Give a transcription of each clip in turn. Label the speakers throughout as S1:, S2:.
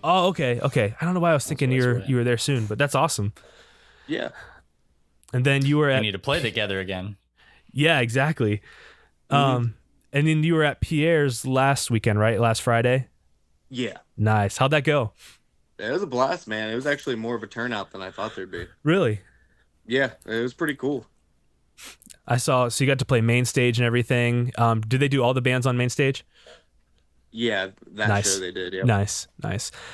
S1: Oh, okay. I don't know why I was thinking
S2: where
S1: you
S2: it's
S1: were there soon, but that's awesome.
S3: Yeah.
S1: And then you were
S2: We
S1: at
S2: need to play together again.
S1: yeah, exactly. And then you were at Pierre's last weekend, right? Last Friday.
S3: Yeah.
S1: Nice. How'd that go?
S3: It was a blast, man. It was actually more of a turnout than I thought there'd be.
S1: Really?
S3: Yeah, it was pretty cool.
S1: I saw. So you got to play main stage and everything. Did they do all the bands on main stage?
S3: Yeah, that show they did. Yeah.
S1: Nice.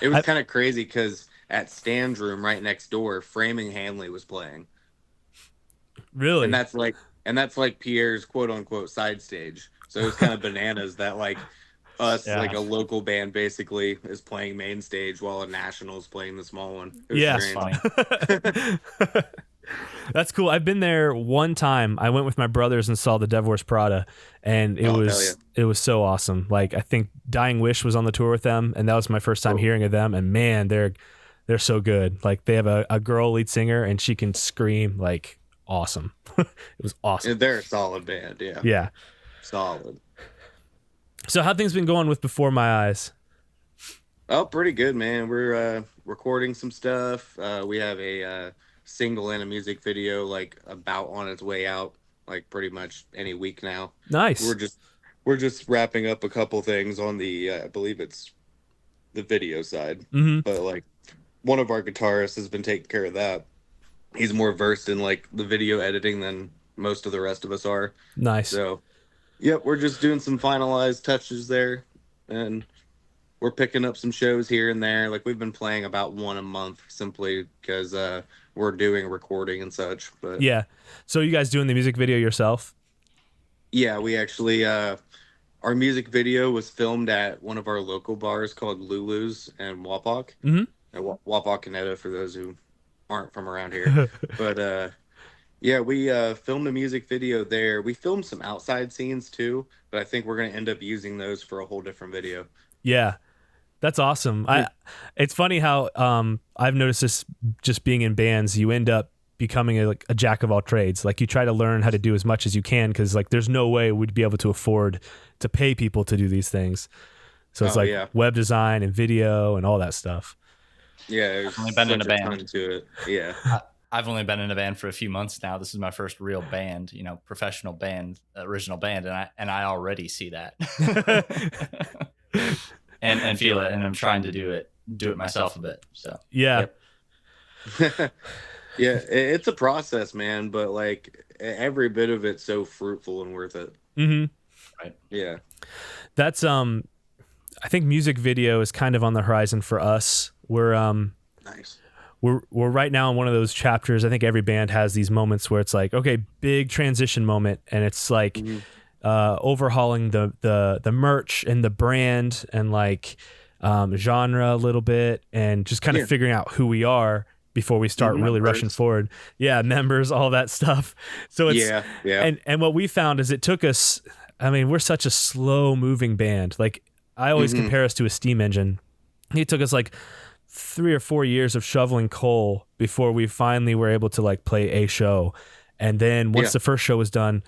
S3: It was kind of crazy because at Stan's room right next door, Framing Hanley was playing.
S1: Really?
S3: And that's like Pierre's quote unquote side stage. So it was kind of bananas that like us, like a local band basically is playing main stage while a national is playing the small one.
S1: That's funny. That's cool. I've been there one time. I went with my brothers and saw the Devil Wears Prada, and it was so awesome. Like I think Dying Wish was on the tour with them, and that was my first time hearing of them. And man, they're so good. Like they have a girl lead singer, and she can scream like awesome. It was awesome.
S3: They're a solid band. Yeah.
S1: Yeah.
S3: Solid.
S1: So how things been going with Before My Eyes?
S3: Oh, pretty good, man. We're recording some stuff. We have a single and a music video like about on its way out, like pretty much any week now.
S1: Nice.
S3: We're just wrapping up a couple things on the I believe it's the video side. But like one of our guitarists has been taking care of that. He's more versed in like the video editing than most of the rest of us are.
S1: Nice.
S3: So yep, we're just doing some finalized touches there, and we're picking up some shows here and there. Like we've been playing about one a month simply because we're doing recording and such. But
S1: yeah. So you guys doing the music video yourself?
S3: Yeah, we actually our music video was filmed at one of our local bars called Lulu's in Wapak. Wapak, Canada, for those who aren't from around here. But yeah, we filmed a music video there. We filmed some outside scenes too, but I think we're going to end up using those for a whole different video.
S1: Yeah. That's awesome. It's funny how I've noticed this just being in bands, you end up becoming a jack of all trades. Like you try to learn how to do as much as you can because like there's no way we'd be able to afford to pay people to do these things. So it's web design and video and all that stuff.
S3: Yeah,
S2: I've only been in a band.
S3: To it. Yeah.
S2: I've only been in a band for a few months now. This is my first real band, professional band, original band, and I already see that. and feel it, and I'm trying to do it myself a bit. So
S1: yeah.
S3: Yep. Yeah, it's a process, man, but like every bit of it's so fruitful and worth it.
S2: Right.
S3: Yeah.
S1: That's I think music video is kind of on the horizon for us. We're
S3: nice.
S1: We're right now in one of those chapters. I think every band has these moments where it's like, okay, big transition moment, and it's like overhauling the merch and the brand and like genre a little bit, and just kind of figuring out who we are before we start really rushing forward. Yeah, members, all that stuff. So it's and what we found is it took us. I mean, we're such a slow moving band. Like I always compare us to a steam engine. It took us like 3 or 4 years of shoveling coal before we finally were able to like play a show. And then once the first show was done,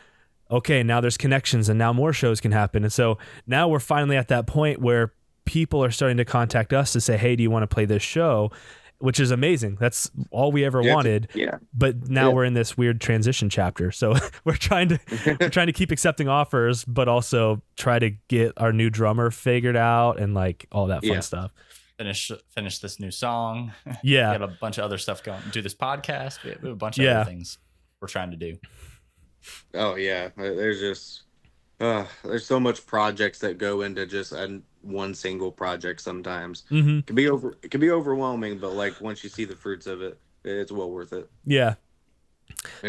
S1: okay, now there's connections and now more shows can happen. And so now we're finally at that point where people are starting to contact us to say, hey, do you want to play this show? Which is amazing. That's all we ever wanted.
S3: Yeah.
S1: But now we're in this weird transition chapter. So we're trying to keep accepting offers, but also try to get our new drummer figured out and like all that fun stuff.
S2: Finish this new song.
S1: Yeah.
S2: We have a bunch of other stuff going. Do this podcast. We have a bunch of other things we're trying to do.
S3: Oh yeah. There's just there's so much projects that go into just one single project sometimes. It can be overwhelming, but like once you see the fruits of it, it's well worth it.
S1: Yeah.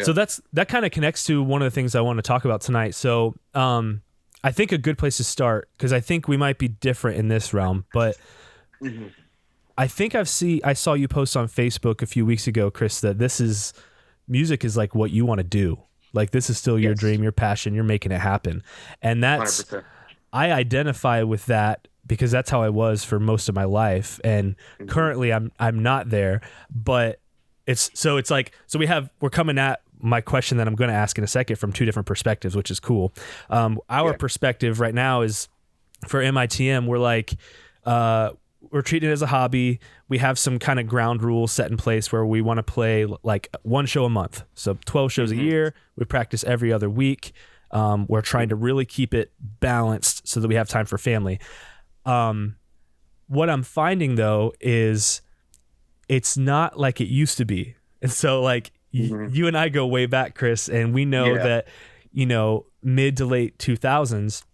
S1: So that kind of connects to one of the things I want to talk about tonight. So I think a good place to start, because I think we might be different in this realm, but I think I saw you post on Facebook a few weeks ago, Chris, that music is like what you want to do. Like this is still your dream, your passion, you're making it happen. And that's 100%. I identify with that because that's how I was for most of my life. And currently I'm not there, but we're coming at my question that I'm going to ask in a second from two different perspectives, which is cool. Our perspective right now is for MITM. We're like, we're treating it as a hobby. We have some kind of ground rules set in place where we want to play like one show a month. So 12 shows a year. We practice every other week. We're trying to really keep it balanced so that we have time for family. What I'm finding though is it's not like it used to be. And so like you and I go way back, Chris, and we know that, you know, mid to late 2000s,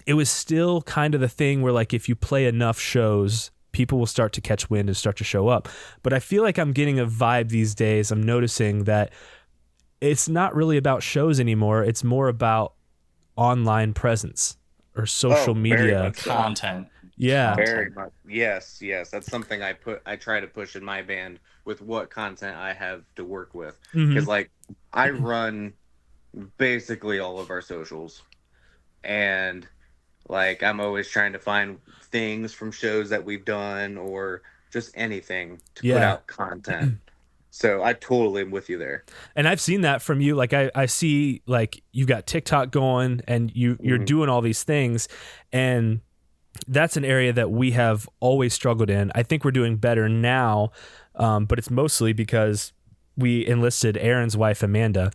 S1: it was still kind of the thing where like if you play enough shows, people will start to catch wind and start to show up. But I feel like I'm getting a vibe these days. I'm noticing that it's not really about shows anymore. It's more about online presence or social media
S2: content.
S1: Yeah.
S3: Very much. Yes. That's something I try to push in my band with what content I have to work with. Because like I run basically all of our socials, and like I'm always trying to find things from shows that we've done or just anything to put out content. So I totally am with you there.
S1: And I've seen that from you. Like I see like you've got TikTok going and you're doing all these things, and that's an area that we have always struggled in. I think we're doing better now, but it's mostly because we enlisted Aaron's wife, Amanda.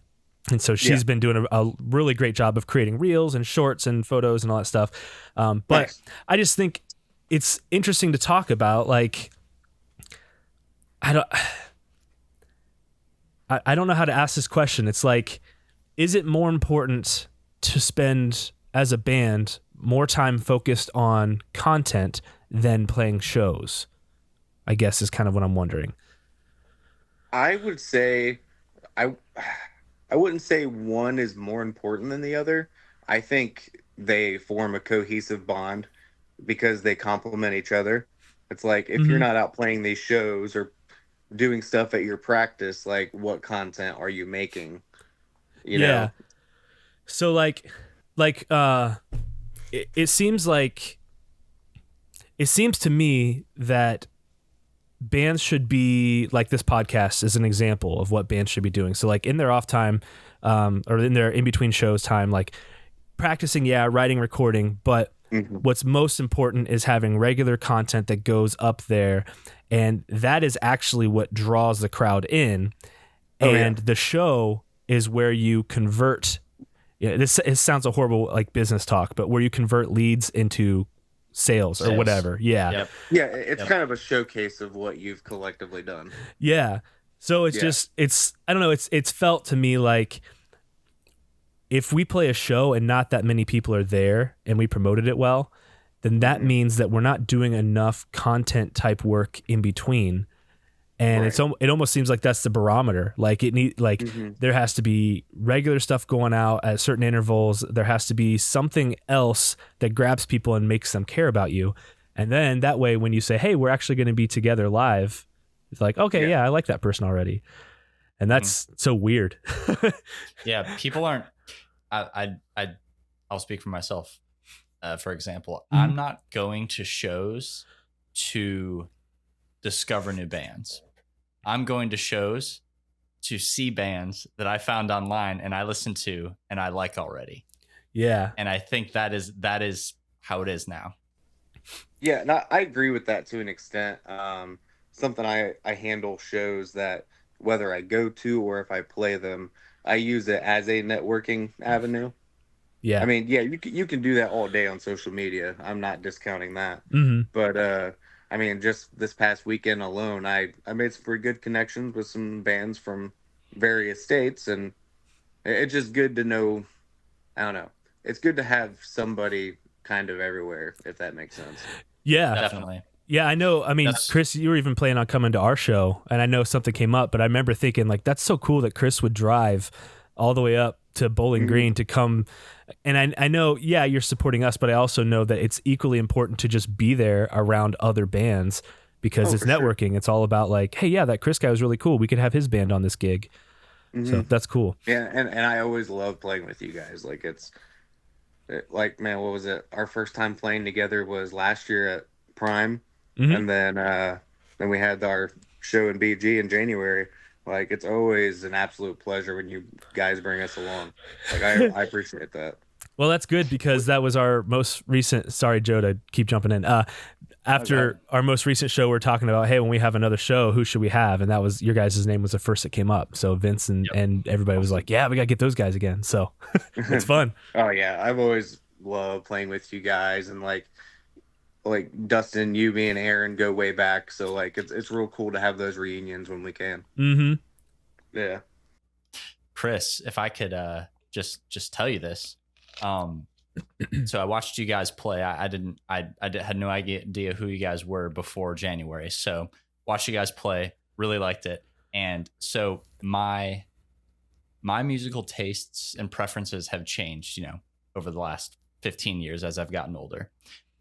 S1: And so she's been doing a really great job of creating reels and shorts and photos and all that stuff. But I just think it's interesting to talk about. Like, I don't know how to ask this question. It's like, is it more important to spend as a band more time focused on content than playing shows? I guess is kind of what I'm wondering.
S3: I would say I wouldn't say one is more important than the other. I think they form a cohesive bond because they complement each other. It's like if you're not out playing these shows or doing stuff at your practice, like what content are you making? You know?
S1: So it seems to me that bands should be like, this podcast is an example of what bands should be doing. So like in their off time, or in their in between shows time, like practicing, writing, recording, but what's most important is having regular content that goes up there, and that is actually what draws the crowd in. The show is where you convert. This sounds a horrible like business talk, but where you convert leads into sales or whatever.
S3: It's kind of a showcase of what you've collectively done.
S1: So it's I don't know, it's felt to me like if we play a show and not that many people are there and we promoted it well, then that means that we're not doing enough content type work in between. And it almost seems like that's the barometer. Like there has to be regular stuff going out at certain intervals. There has to be something else that grabs people and makes them care about you. And then that way, when you say, hey, we're actually going to be together live, it's like, okay, I like that person already. And that's so weird.
S2: People aren't, I'll speak for myself. For example, I'm not going to shows to discover new bands. I'm going to shows to see bands that I found online and I listened to and I like already. And I think that is how it is now.
S3: I agree with that to an extent. Something I handle shows that whether I go to or if I play them, I use it as a networking avenue. I mean, you can do that all day on social media. I'm not discounting that. But I mean, just this past weekend alone, I made some pretty good connections with some bands from various states, and it's just good to know. I don't know. It's good to have somebody kind of everywhere, if that makes sense.
S1: Yeah,
S2: definitely.
S1: Yeah, I know. I mean, Chris, you were even planning on coming to our show, and I know something came up, but I remember thinking, like, that's so cool that Chris would drive all the way up to Bowling Green to come. And I know, you're supporting us, but I also know that it's equally important to just be there around other bands because it's networking. It's all about like, hey, that Chris guy was really cool. We could have his band on this gig. So that's cool.
S3: Yeah, and I always love playing with you guys. Like like, man, what was it? Our first time playing together was last year at Prime. And then we had our show in BG in January. Like, it's always an absolute pleasure when you guys bring us along. Like, I appreciate that.
S1: Well, that's good because that was our most recent. Sorry, Joe, to keep jumping in. after our most recent show, we're talking about, hey, when we have another show, who should we have? And that was your guys' name was the first that came up. So Vince and everybody was like, yeah, we got to get those guys again. So it's fun.
S3: Oh yeah, I've always loved playing with you guys, and like Dustin, you, me, and Aaron go way back. So like it's real cool to have those reunions when we can.
S1: Mm-hmm.
S3: Yeah.
S2: Chris, if I could just tell you this. So I watched you guys play. I had no idea who you guys were before January. So watched you guys play, really liked it. And so my musical tastes and preferences have changed, over the last 15 years as I've gotten older.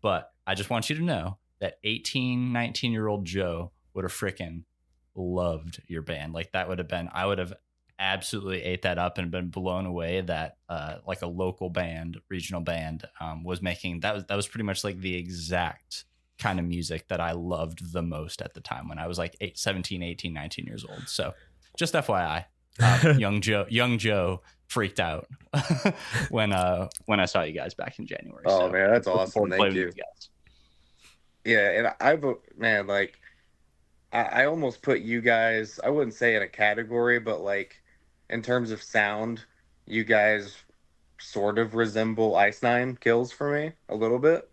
S2: But I just want you to know that 18, 19-year-old Joe would have freaking loved your band. Like that would have been, I would have absolutely ate that up and been blown away that like a local band, regional band was making. That was pretty much like the exact kind of music that I loved the most at the time when I was like 17, 18, 19 years old. So just FYI, young Joe freaked out when I saw you guys back in January.
S3: Oh
S2: so
S3: man, that's awesome. Thank you. Yeah, and I almost put you guys, I wouldn't say in a category, but like in terms of sound, you guys sort of resemble Ice Nine Kills for me a little bit.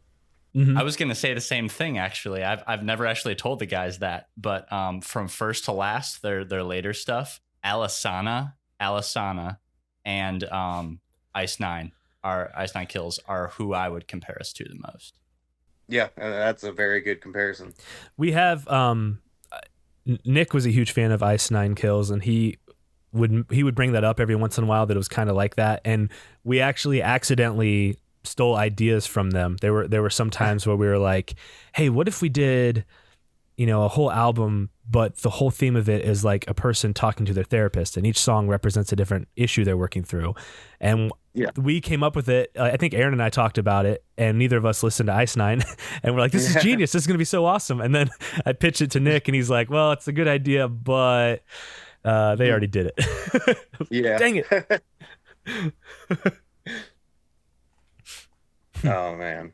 S2: Mm-hmm. I was going to say the same thing, actually. I've never actually told the guys that, but from first to last, their later stuff, Alisana, and Ice Nine Kills are who I would compare us to the most.
S3: Yeah, that's a very good comparison.
S1: We have Nick was a huge fan of Ice Nine Kills, and he would bring that up every once in a while, that it was kind of like that. And we actually accidentally stole ideas from them. There were some times where we were like, hey, what if we did, a whole album, but the whole theme of it is like a person talking to their therapist, and each song represents a different issue they're working through. And we came up with it. I think Aaron and I talked about it, and neither of us listened to Ice Nine, and we're like, this is genius. This is going to be so awesome. And then I pitched it to Nick, and he's like, well, it's a good idea, but they already did it.
S3: Yeah.
S1: Dang it.
S3: Oh man.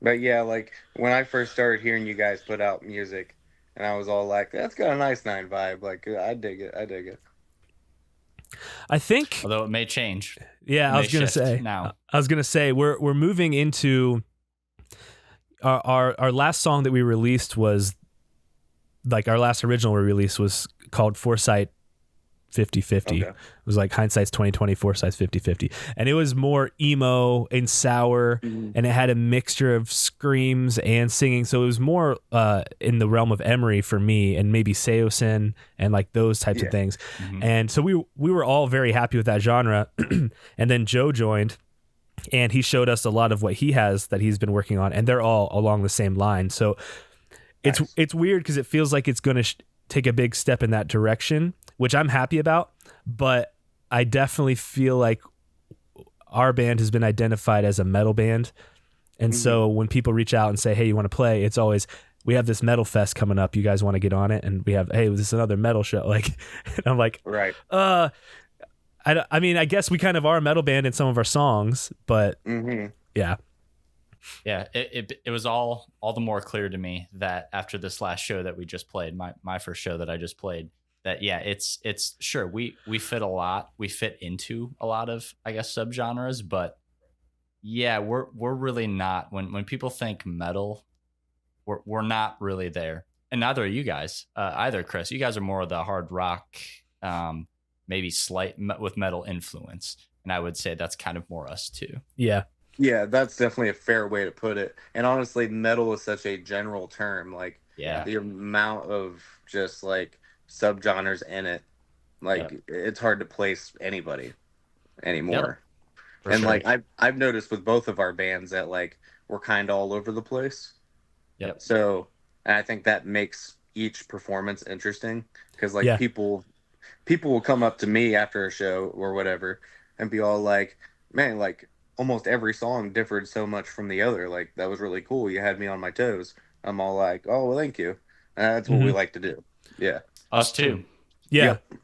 S3: But yeah, like when I first started hearing you guys put out music, and I was all like, that's got a nice Nine vibe. Like I dig it.
S1: I think,
S2: although it may change.
S1: Yeah, I was gonna say we're moving into our last song that we released was like our last original we released was called Foresight 50/50. It was like hindsight's 20/20, foresight's 50/50, and it was more emo and sour, and it had a mixture of screams and singing. So it was more in the realm of Emery for me, and maybe Seosin and like those types of things. Mm-hmm. And so we were all very happy with that genre. And then Joe joined, and he showed us a lot of what he has that he's been working on, and they're all along the same line. So it's weird because it feels like it's going to take a big step in that direction, which I'm happy about, but I definitely feel like our band has been identified as a metal band. And so when people reach out and say, hey, you want to play? It's always, we have this metal fest coming up. You guys want to get on it? And we have, hey, this is another metal show. Like, and I'm like,
S3: right.
S1: I mean, I guess we kind of are a metal band in some of our songs, but yeah.
S2: Yeah, it was all the more clear to me that after this last show that we just played, my first show that I just played, that it's sure we fit a lot, we fit into a lot of, I guess, subgenres, but yeah, we're really not. When people think metal, we're not really there, and neither are you guys either, Chris. You guys are more of the hard rock, maybe slight with metal influence, and I would say that's kind of more us too.
S3: Yeah, that's definitely a fair way to put it. And honestly, metal is such a general term. Like, the amount of just like subgenres in it, like it's hard to place anybody anymore. Yep. And like I've noticed with both of our bands that like we're kind of all over the place.
S2: Yep.
S3: So, and I think that makes each performance interesting because like people will come up to me after a show or whatever and be all like, man, like almost every song differed so much from the other. Like, that was really cool. You had me on my toes. I'm all like, oh, well, thank you. And that's what we like to do. Yeah.
S2: Us too.
S1: Yeah.
S3: Yep.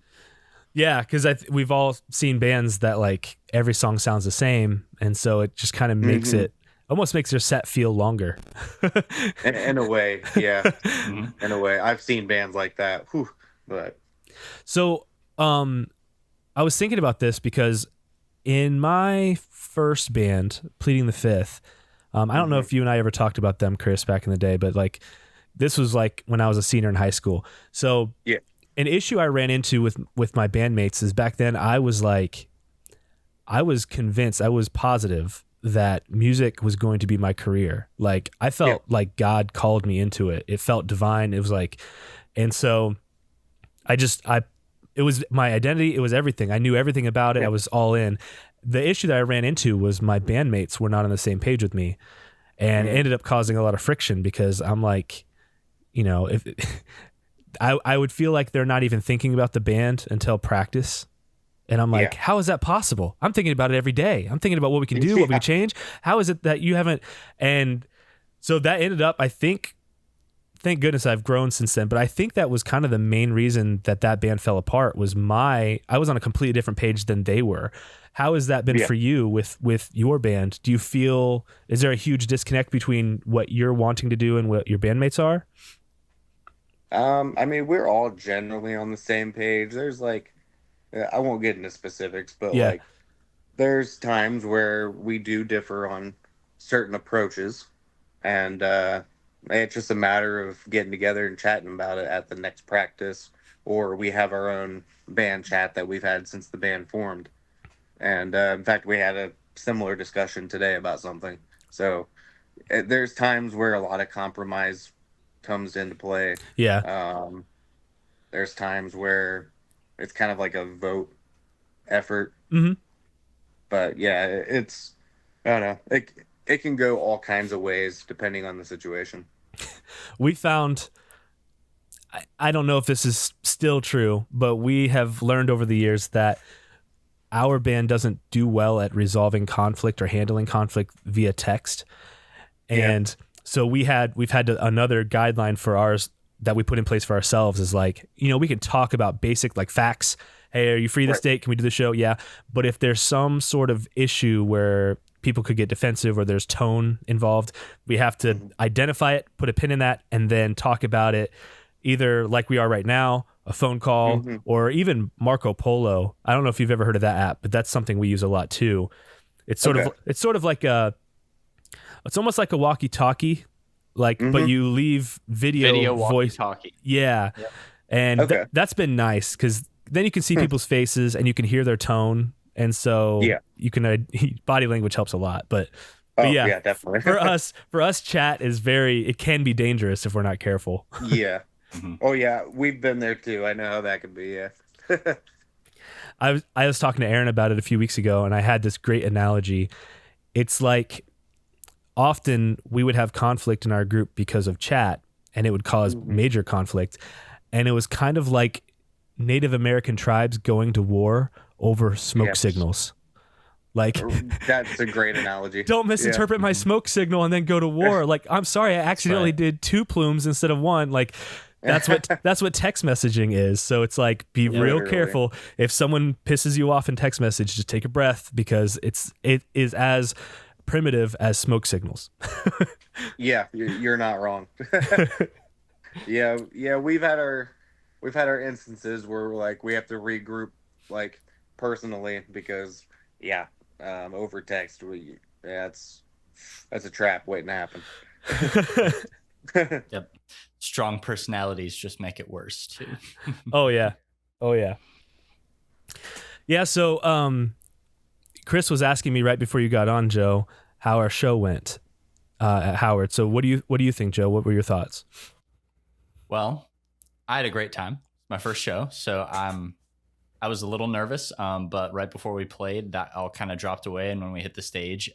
S1: Yeah, because we've all seen bands that like every song sounds the same, and so it just kind of makes it almost makes your set feel longer.
S3: In a way, yeah. In a way, I've seen bands like that. Whew, but
S1: so, I was thinking about this because in my first band, Pleading the Fifth, I don't know if you and I ever talked about them, Chris, back in the day, but like this was like when I was a senior in high school. So
S3: yeah,
S1: an issue I ran into with my bandmates is back then I was convinced, I was positive that music was going to be my career. Like I felt like God called me into it. It felt divine. It was like, and so it was my identity. It was everything. I knew everything about it. I was all in. The issue that I ran into was my bandmates were not on the same page with me, and it ended up causing a lot of friction because I'm like, if I would feel like they're not even thinking about the band until practice. And I'm like, how is that possible? I'm thinking about it every day. I'm thinking about what we can do, what we can change. How is it that you haven't? And so that ended up, I think, thank goodness I've grown since then, but I think that was kind of the main reason that band fell apart was I was on a completely different page than they were. How has that been for you with your band? Do you feel, is there a huge disconnect between what you're wanting to do and what your bandmates are?
S3: I mean, we're all generally on the same page. There's like, I won't get into specifics, but like, there's times where we do differ on certain approaches, and it's just a matter of getting together and chatting about it at the next practice, or we have our own band chat that we've had since the band formed. And in fact, we had a similar discussion today about something. So there's times where a lot of compromise comes into play.
S1: Yeah.
S3: There's times where it's kind of like a vote effort. But yeah, it's, I don't know. It can go all kinds of ways depending on the situation.
S1: We found, I don't know if this is still true, but we have learned over the years that our band doesn't do well at resolving conflict or handling conflict via text. And so we've had another guideline for ours that we put in place for ourselves is like, we can talk about basic like facts. Hey, are you free this date? Can we do the show? Yeah. But if there's some sort of issue where people could get defensive or there's tone involved, we have to identify it, put a pin in that, and then talk about it either like we are right now, a phone call, or even Marco Polo. I don't know if you've ever heard of that app, but that's something we use a lot too. It's sort of like it's almost like a walkie-talkie, like, but you leave video voice.
S2: Walkie-talkie.
S1: Yeah. And that's been nice because then you can see people's faces and you can hear their tone. And so you can, body language helps a lot, but yeah,
S3: definitely.
S1: for us, chat is it can be dangerous if we're not careful.
S3: Yeah. Oh yeah. We've been there too. I know how that can be. Yeah.
S1: I was talking to Aaron about it a few weeks ago and I had this great analogy. It's like often we would have conflict in our group because of chat and it would cause major conflict. And it was kind of like Native American tribes going to war over smoke signals. Like
S3: that's a great analogy.
S1: Don't misinterpret my smoke signal and then go to war. Like, I'm sorry, I accidentally did 2 plumes instead of 1. Like that's what text messaging is. So it's like, be real careful. If someone pisses you off in text message, just take a breath because it is as primitive as smoke signals.
S3: Yeah, you're not wrong. Yeah, we've had our instances where like we have to regroup like personally because over text that's a trap waiting to happen.
S2: Yep. Strong personalities just make it worse too.
S1: Oh yeah. Yeah, so Chris was asking me right before you got on, Joe, how our show went at Howard. So what do you think, Joe? What were your thoughts?
S2: Well, I had a great time. My first show, so I was a little nervous, but right before we played, that all kind of dropped away. And when we hit the stage,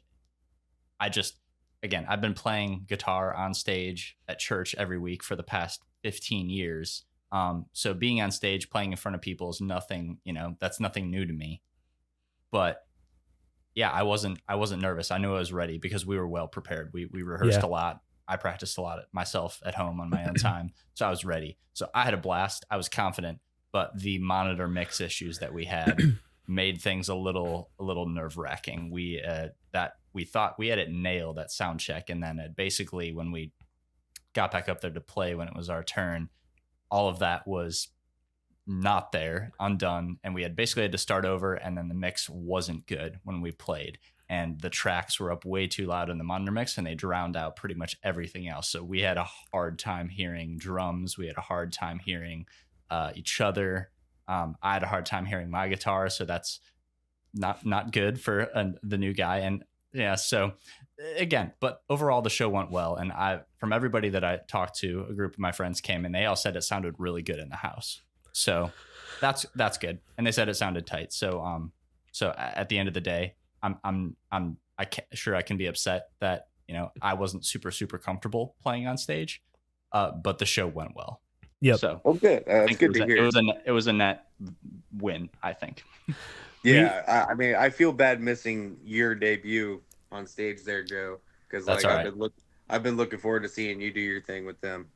S2: I've been playing guitar on stage at church every week for the past 15 years. So being on stage, playing in front of people is nothing, that's nothing new to me. But yeah, I wasn't nervous. I knew I was ready because we were well prepared. We rehearsed a lot. I practiced a lot myself at home on my own time. So I was ready. So I had a blast. I was confident, but the monitor mix issues that we had made things a little nerve wracking. we thought we had it nailed at sound check. And then basically when we got back up there to play, when it was our turn, all of that was not there, undone. And we had basically had to start over. And then the mix wasn't good when we played. And the tracks were up way too loud in the monitor mix, and they drowned out pretty much everything else. So we had a hard time hearing drums. We had a hard time hearing each other. I had a hard time hearing my guitar. So that's not good for the new guy. And yeah, so again, but overall the show went well. And from everybody that I talked to, a group of my friends came and they all said it sounded really good in the house. So that's good. And they said it sounded tight. So so at the end of the day, I can be upset that, you know, I wasn't super comfortable playing on stage, but the show went well.
S1: Yep.
S2: So
S3: good. It's good to hear.
S2: It was a net win, I think.
S3: Yeah, I mean, I feel bad missing your debut on stage there, Joe, because like I've been looking forward to seeing you do your thing with them.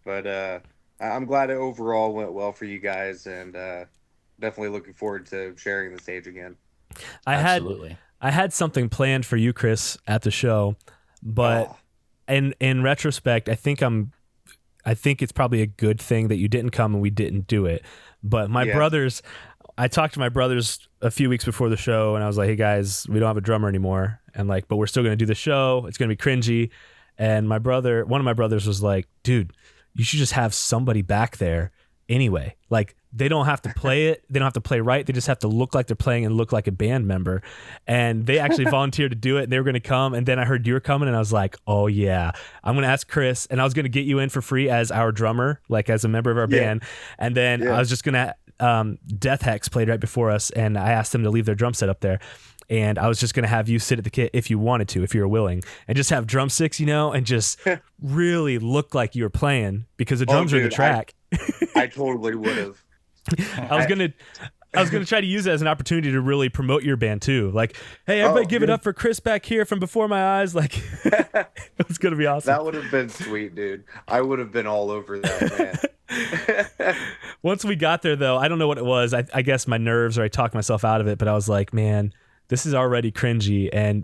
S3: But I'm glad it overall went well for you guys, and definitely looking forward to sharing the stage again.
S2: Absolutely.
S1: I had something planned for you, Chris, at the show, but in retrospect, I think it's probably a good thing that you didn't come and we didn't do it. But my brothers, I talked to my brothers a few weeks before the show, and I was like, "Hey guys, we don't have a drummer anymore," and like, but we're still going to do the show. It's going to be cringy. And one of my brothers was like, "Dude, you should just have somebody back there anyway. Like, they don't have to play it. They don't have to play right. They just have to look like they're playing and look like a band member." And they actually volunteered to do it. And they were going to come. And then I heard you were coming, and I was like, "Oh yeah, I'm going to ask Chris." And I was going to get you in for free as our drummer, like as a member of our band. And then I was just going to, Death Hex played right before us, and I asked them to leave their drum set up there. And I was just going to have you sit at the kit if you wanted to, if you were willing, and just have drumsticks, you know, and just really look like you were playing, because the drums are in the track.
S3: I totally would have.
S1: I was gonna try to use it as an opportunity to really promote your band too. Like, hey, everybody, give it up for Chris back here from Before My Eyes. Like, it was gonna be awesome.
S3: That would have been sweet, dude. I would have been all over that, man.
S1: Once we got there, though, I don't know what it was. I guess my nerves, or I talked myself out of it. But I was like, man, this is already cringy, and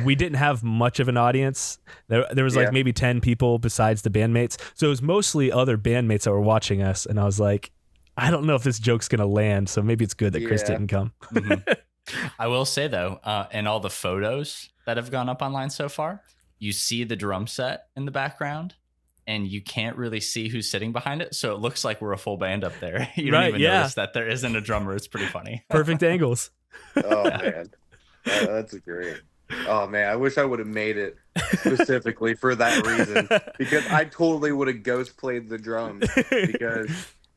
S1: we didn't have much of an audience. There was like maybe 10 people besides the bandmates. So it was mostly other bandmates that were watching us. And I was like, I don't know if this joke's going to land. So maybe it's good that Chris didn't come.
S2: Mm-hmm. I will say, though, in all the photos that have gone up online so far, you see the drum set in the background, and you can't really see who's sitting behind it. So it looks like we're a full band up there. You don't even notice that there isn't a drummer. It's pretty funny.
S1: Perfect angles.
S3: Oh, man. That's great. Oh man, I wish I would have made it specifically for that reason, because I totally would have ghost played the drums.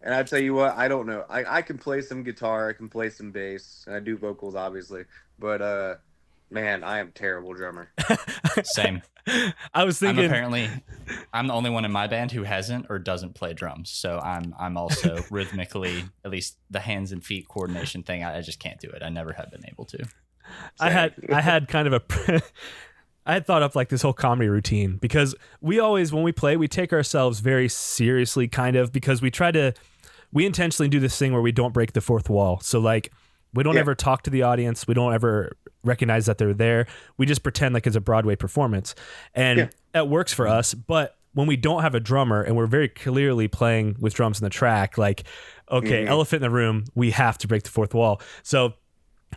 S3: And I tell you what, I don't know. I can play some guitar, I can play some bass, and I do vocals obviously, but man, I am a terrible drummer.
S2: Same.
S1: I was thinking,
S2: I'm the only one in my band who hasn't or doesn't play drums, so I'm also rhythmically, at least the hands and feet coordination thing, I just can't do it. I never have been able to.
S1: I had kind of I had thought up like this whole comedy routine, because we always, when we play, we take ourselves very seriously, kind of, because we intentionally do this thing where we don't break the fourth wall. So like, we don't ever talk to the audience. We don't ever recognize that they're there. We just pretend like it's a Broadway performance, and that works for us. But when we don't have a drummer and we're very clearly playing with drums in the track, like, okay, elephant in the room, we have to break the fourth wall. So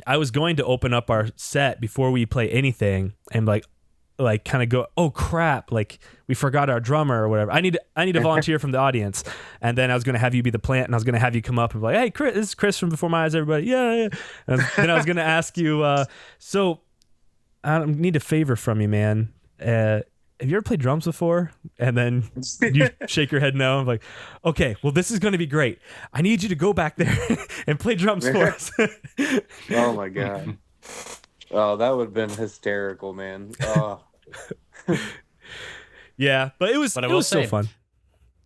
S1: I was going to open up our set before we play anything and like kind of go, oh crap, like we forgot our drummer or whatever. I need a volunteer from the audience. And then I was going to have you be the plant, and I was going to have you come up and be like, hey, Chris, this is Chris from Before My Eyes, everybody. Yeah. And then I was going to ask you, so I need a favor from you, man. Have you ever played drums before? And then you shake your head no. I'm like, okay, well, this is going to be great. I need you to go back there and play drums for us.
S3: Oh my God. Oh, that would have been hysterical, man. Oh.
S1: Yeah, but it was so fun.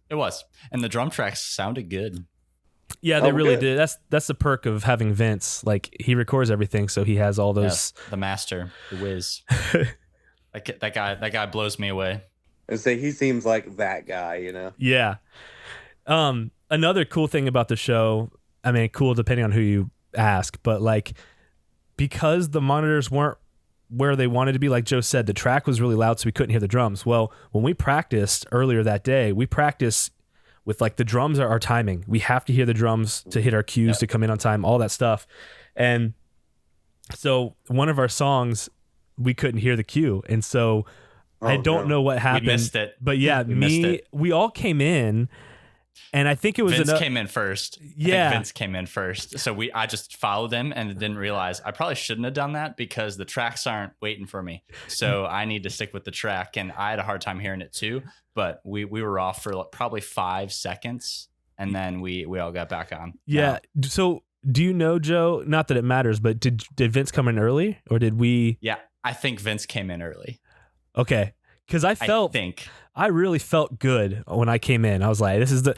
S2: It was. And the drum tracks sounded good.
S1: Yeah, they really did. That's the perk of having Vince. Like, he records everything, so he has all those.
S2: The master, the whiz. That guy blows me away.
S3: And say he seems like that guy, you know?
S1: Yeah. Another cool thing about the show, I mean, cool depending on who you ask, but like, because the monitors weren't where they wanted to be. Like Joe said, the track was really loud, so we couldn't hear the drums. Well, when we practiced earlier that day, we practiced with like the drums are our timing. We have to hear the drums to hit our cues to come in on time, all that stuff. And so one of our songs, we couldn't hear the cue. And so I don't know what happened.
S2: We missed it.
S1: But yeah, we all came in. And I think it was
S2: Vince came in first.
S1: Yeah,
S2: I think Vince came in first. So I just followed him and didn't realize I probably shouldn't have done that because the tracks aren't waiting for me. So I need to stick with the track, and I had a hard time hearing it too. But we were off for like probably 5 seconds, and then we all got back on.
S1: Yeah. So do you know, Joe? Not that it matters, but did Vince come in early, or did we?
S2: Yeah, I think Vince came in early.
S1: Okay, because I really felt good when I came in. I was like, this is the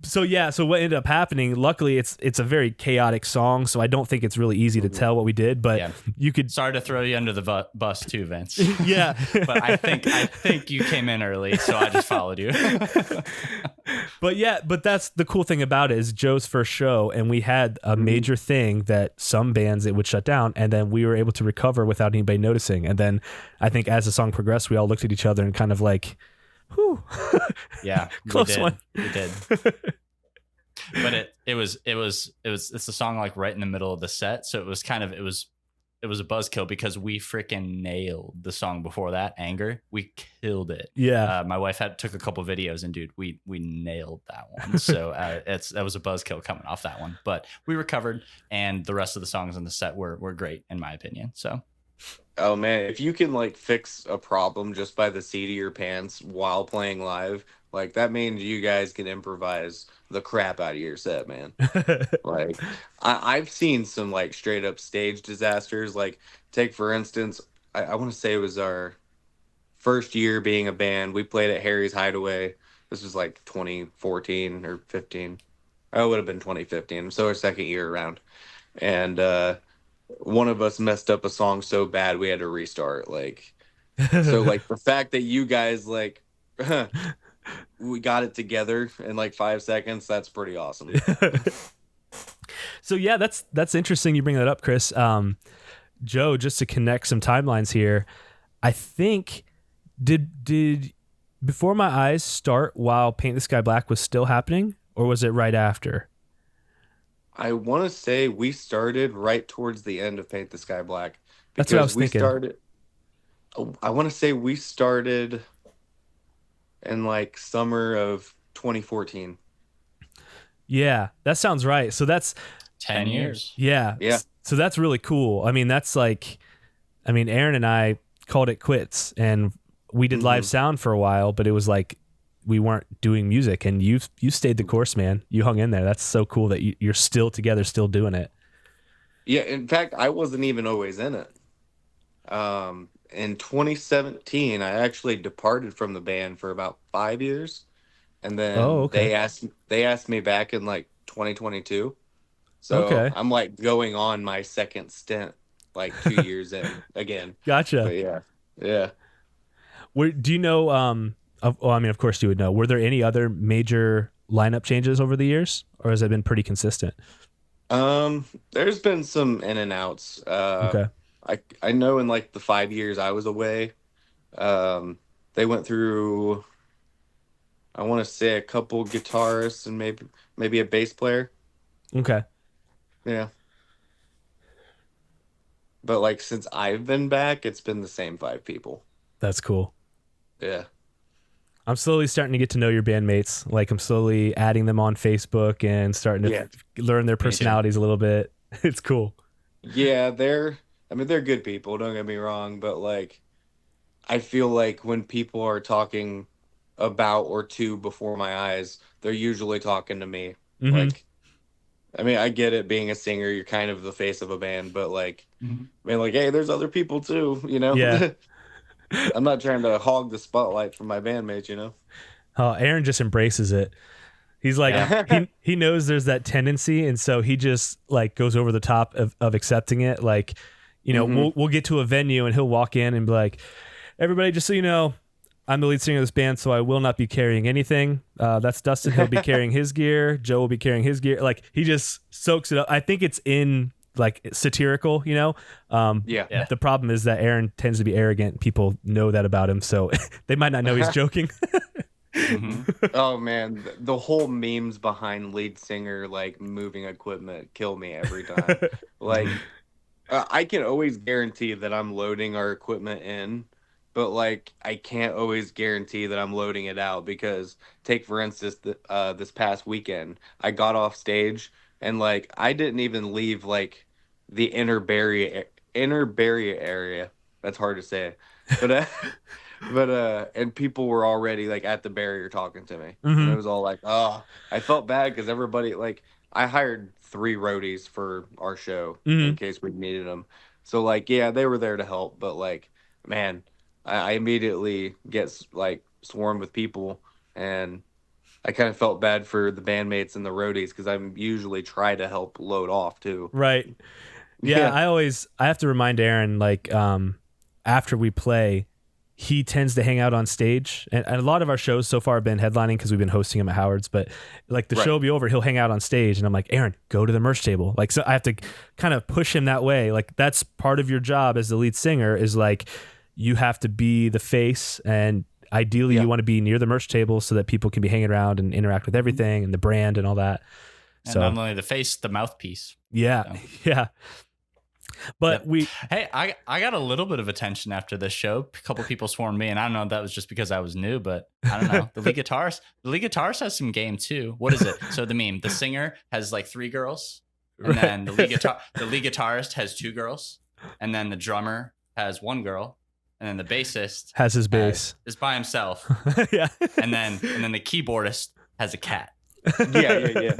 S1: so yeah, so what ended up happening, luckily it's a very chaotic song, so I don't think it's really easy to tell what we did, but you could.
S2: Sorry to throw you under the bus too, Vince.
S1: Yeah.
S2: But I think you came in early, so I just followed you.
S1: But that's the cool thing about it is Joe's first show, and we had a major thing that some bands it would shut down, and then we were able to recover without anybody noticing. And then I think as the song progressed, we all looked at each other and kind of like, whew.
S2: Yeah,
S1: close one.
S2: We did. But it's a song like right in the middle of the set, so it was a buzzkill because we freaking nailed the song before that. Anger, we killed it.
S1: Yeah,
S2: my wife took a couple videos, and dude, we nailed that one. So that was a buzzkill coming off that one, but we recovered, and the rest of the songs on the set were great in my opinion. So.
S3: Oh man, if you can like fix a problem just by the seat of your pants while playing live, like that means you guys can improvise the crap out of your set, man. Like I've seen some like straight up stage disasters. Like take for instance, I want to say it was our first year being a band. We played at Harry's Hideaway. This was like 2014 or 15. Oh, it would have been 2015. So our second year around. And one of us messed up a song so bad we had to restart. Like, so like the fact that you guys like we got it together in like 5 seconds, that's pretty awesome.
S1: So yeah, that's interesting you bring that up, Chris. Joe, just to connect some timelines here, I think did Before My Eyes start while Paint the Sky Black was still happening, or was it right after?
S3: I want to say we started right towards the end of Paint the Sky Black.
S1: That's what I was thinking.
S3: I want to say we started in like summer of 2014.
S1: Yeah, that sounds right. So that's
S2: 10 years.
S1: Yeah.
S3: Yeah.
S1: So that's really cool. I mean, Aaron and I called it quits, and we did live sound for a while, but it was like we weren't doing music, and you stayed the course, man. You hung in there. That's so cool that you're still together, still doing it.
S3: Yeah, in fact, I wasn't even always in it. In 2017, I actually departed from the band for about 5 years, and then they asked me back in like 2022. So I'm like going on my second stint, like 2 years in again.
S1: Gotcha.
S3: But yeah.
S1: Do you know? Of course you would know. Were there any other major lineup changes over the years, or has it been pretty consistent?
S3: There's been some in and outs. I know in like the 5 years I was away, they went through, I want to say a couple guitarists and maybe a bass player.
S1: Okay.
S3: Yeah. But like since I've been back, it's been the same 5 people.
S1: That's cool.
S3: Yeah.
S1: I'm slowly starting to get to know your bandmates. Like I'm slowly adding them on Facebook and starting to learn their personalities a little bit. It's cool.
S3: Yeah, they're good people, don't get me wrong, but like I feel like when people are talking about or to Before My Eyes, they're usually talking to me. Like I get it, being a singer, you're kind of the face of a band, but like like, hey, there's other people too, you know?
S1: Yeah.
S3: I'm not trying to hog the spotlight from my bandmates, you know?
S1: Oh, Aaron just embraces it. He's like, he knows there's that tendency, and so he just like goes over the top of accepting it. Like, you know, we'll get to a venue and he'll walk in and be like, everybody, just so you know, I'm the lead singer of this band, so I will not be carrying anything. That's Dustin. He'll be carrying his gear. Joe will be carrying his gear. Like, he just soaks it up. I think it's in like satirical, you know.
S3: Yeah.
S1: The problem is that Aaron tends to be arrogant. People know that about him, so they might not know he's joking.
S3: Oh man, the whole memes behind lead singer like moving equipment kill me every time. Like I can always guarantee that I'm loading our equipment in, but like I can't always guarantee that I'm loading it out because take for instance this past weekend, I got off stage and like I didn't even leave like the inner barrier area. That's hard to say. But and people were already like at the barrier talking to me. And it was all like, "Oh, I felt bad because everybody like I hired 3 roadies for our show in case we needed them. So like, yeah, they were there to help, but like, man, I immediately get like swarmed with people, and I kind of felt bad for the bandmates and the roadies because I'm usually try to help load off too.
S1: Right. Yeah, I have to remind Aaron like after we play, he tends to hang out on stage, and a lot of our shows so far have been headlining because we've been hosting him at Howard's, but like the show will be over, he'll hang out on stage, and I'm like, Aaron, go to the merch table. Like, so I have to kind of push him that way. Like that's part of your job as the lead singer is like, you have to be the face, and ideally you want to be near the merch table so that people can be hanging around and interact with everything and the brand and all that.
S2: And
S1: so
S2: not only the face, the mouthpiece.
S1: Yeah.
S2: So.
S1: Yeah. But
S2: I got a little bit of attention after this show. A couple people swarmed me, and I don't know if that was just because I was new, but I don't know. The lead guitarist has some game too. What is it? So the meme, the singer has like 3 girls, and then the lead guitarist has 2 girls, and then the drummer has 1 girl, and then the bassist
S1: has his bass
S2: is by himself.
S1: Yeah,
S2: and then the keyboardist has a cat.
S3: Yeah.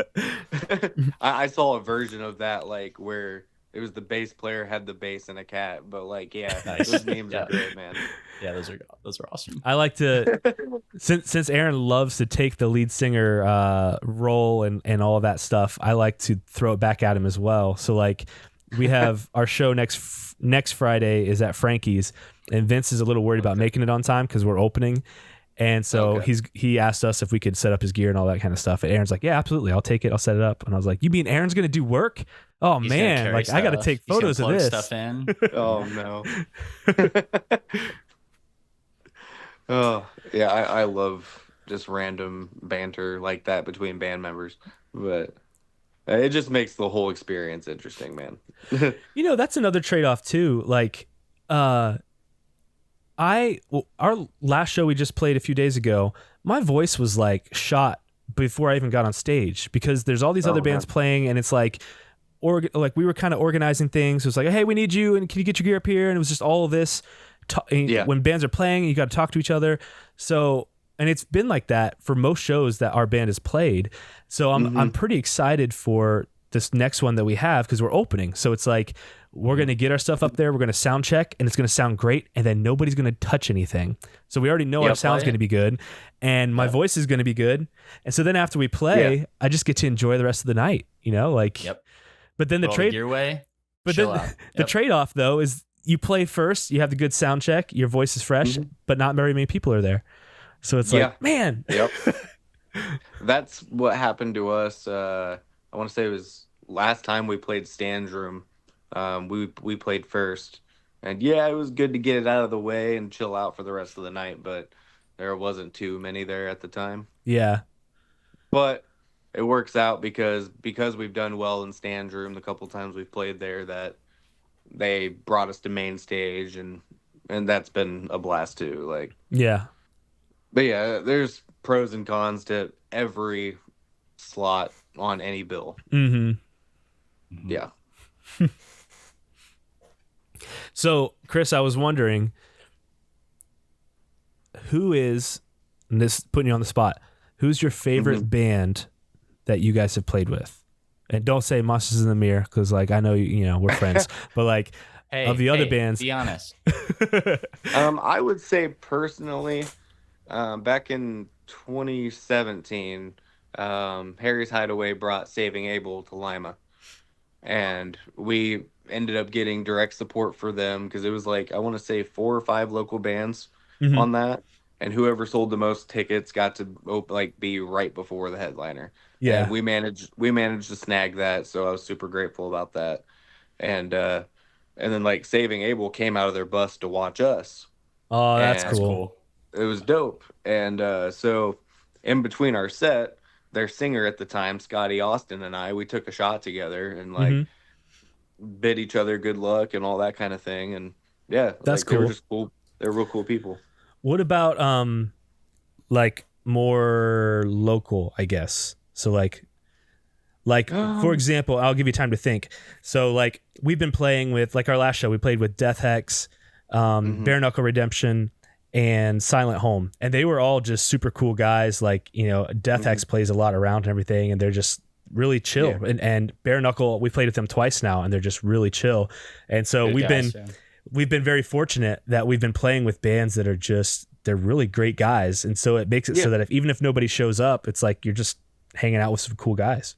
S3: I saw a version of that like where it was the bass player had the bass and a cat, but like, yeah,
S2: nice.
S3: Those memes are great, man.
S2: Yeah, those are awesome.
S1: I like to, since Aaron loves to take the lead singer role and all of that stuff, I like to throw it back at him as well. So like, we have our show next Friday is at Frankie's, and Vince is a little worried about making it on time because we're opening. And so he asked us if we could set up his gear and all that kind of stuff. And Aaron's like, yeah, absolutely. I'll take it. I'll set it up. And I was like, you mean Aaron's going to do work? Oh, he's man. Like, stuff. I got to take photos of this.
S2: Stuff in.
S3: Oh, no. Oh, yeah. I love just random banter like that between band members. But it just makes the whole experience interesting, man.
S1: You know, that's another trade-off, too. Like, our last show we just played a few days ago, my voice was like shot before I even got on stage because there's all these other bands playing, and it's like we were kind of organizing things. It was like, hey, we need you, and can you get your gear up here? And it was just all of this. When bands are playing, you got to talk to each other. So, and it's been like that for most shows that our band has played. So I'm pretty excited for this next one that we have because we're opening. So it's like, we're going to get our stuff up there. We're going to sound check, and it's going to sound great. And then nobody's going to touch anything. So we already know our sound's going to be good, and my voice is going to be good. And so then after we play, I just get to enjoy the rest of the night, you know, like, but then the trade-off though is you play first, you have the good sound check, your voice is fresh, but not very many people are there. So it's like, man.
S3: Yep. That's what happened to us. I want to say it was last time we played Stan's Room. We played first, and it was good to get it out of the way and chill out for the rest of the night, but there wasn't too many there at the time.
S1: Yeah.
S3: But it works out because we've done well in Stan's Room the couple times we've played there that they brought us to main stage, and that's been a blast too. Like, but there's pros and cons to every slot on any bill. Yeah.
S1: So, Chris, I was wondering, and this putting you on the spot, who's your favorite band that you guys have played with? And don't say Monsters in the Mirror, because like I know we're friends, but like of the other bands,
S2: be honest.
S3: I would say personally, back in 2017, Harry's Hideaway brought Saving Abel to Lima, and we ended up getting direct support for them because it was like I want to say 4 or 5 local bands on that, and whoever sold the most tickets got to be right before the headliner. And we managed to snag that, so I was super grateful about that. and then like Saving Abel came out of their bus to watch us,
S1: Oh, that's
S3: and
S2: That's
S1: cool.
S2: cool.
S3: it was dope. And so in between our set, their singer at the time, Scotty Austin, and I, we took a shot together and like
S1: Hmm.
S3: bid each other good luck and all that kind of thing. And yeah,
S1: That's
S3: like they were
S1: cool.
S3: just cool. They were real cool people.
S1: What about like more local, I guess. So like for example, I'll give you time to think. So like we've been playing with like our last show, we played with Death Hex, Bare Knuckle Redemption, and Silent Home, and they were all just super cool guys. Like, you know, Death Hex plays a lot around and everything, and they're just really chill.
S3: Yeah.
S1: And Bare Knuckle, we played with them twice now, and they're just really chill. And so
S2: Good
S1: we've
S2: guys,
S1: been
S2: yeah.
S1: we've been very fortunate that we've been playing with bands that are just, they're really great guys. And so it makes it so that even if nobody shows up, it's like you're just hanging out with some cool guys.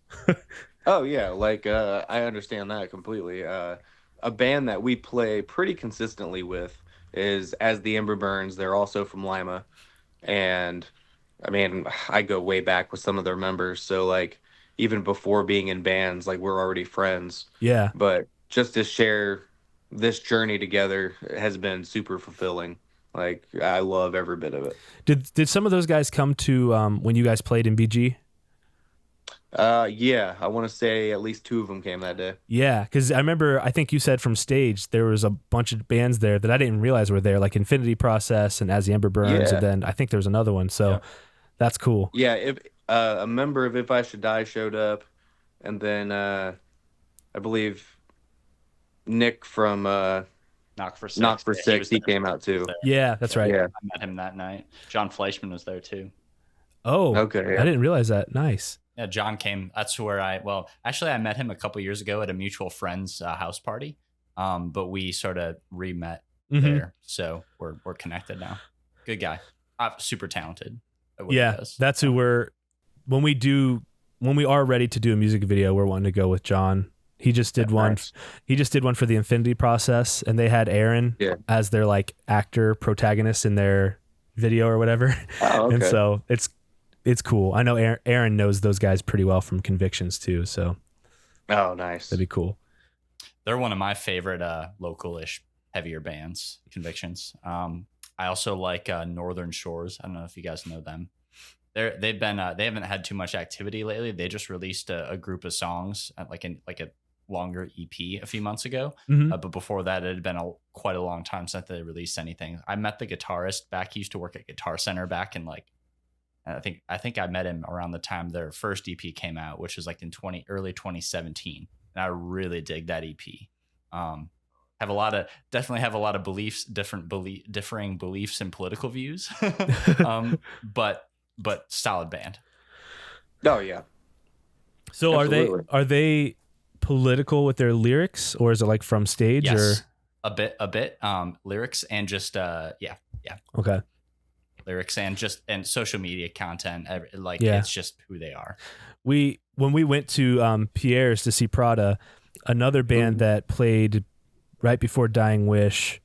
S3: Oh yeah, like I understand that completely. A band that we play pretty consistently with is As the Ember Burns. They're also from Lima, and I mean I go way back with some of their members. So like even before being in bands, like we're already friends.
S1: Yeah.
S3: But just to share this journey together has been super fulfilling. Like I love every bit of it.
S1: Did some of those guys come to when you guys played in BG?
S3: Yeah, I want to say at least 2 of them came that day.
S1: Yeah, because I remember, I think you said from stage there was a bunch of bands there that I didn't realize were there, like Infinity Process and As the Ember Burns,
S3: Yeah.
S1: and then I think there was another one. So that's cool.
S3: Yeah, if a member of If I Should Die showed up, and then I believe Nick from
S2: Knock for Six.
S3: Knock for
S2: Yeah,
S3: Six, he
S2: there.
S3: came out too.
S2: There.
S1: Yeah, that's right.
S3: Yeah.
S2: I met him that night. John Fleischman was there too.
S1: Oh,
S3: Okay, yeah.
S1: I didn't realize that. Nice.
S2: Yeah, John came. That's where actually I met him a couple years ago at a mutual friend's house party. But we sort of re-met there, so we're connected now. Good guy, super talented. At what he
S1: Yeah,
S2: does.
S1: that's who when we are ready to do a music video, we're wanting to go with John. He just did one.
S3: Nice.
S1: He just did one for the Infinity Process, and they had Aaron as their like actor protagonist in their video or whatever.
S3: Oh, okay.
S1: And so it's cool. I know Aaron knows those guys pretty well from Convictions too, so
S3: Oh, nice.
S1: that'd be cool.
S2: They're one of my favorite local-ish heavier bands, Convictions. I also like Northern Shores. I don't know if you guys know them. They haven't had too much activity lately. They just released a group of songs like a longer EP a few months ago. But before that, it had been quite a long time since they released anything. I met the guitarist back. He used to work at Guitar Center back in I think I met him around the time their first EP came out, which was like in early 2017. And I really dig that EP. Definitely have a lot of beliefs, differing beliefs and political views. But solid band.
S3: Oh yeah.
S1: So
S3: Absolutely.
S1: are they political with their lyrics, or is it like from stage?
S2: Yes,
S1: Or
S2: a bit. Lyrics and just
S1: okay.
S2: lyrics and social media content. It's just who they are.
S1: When we went to Pierre's to see Prada, another band that played right before Dying Wish,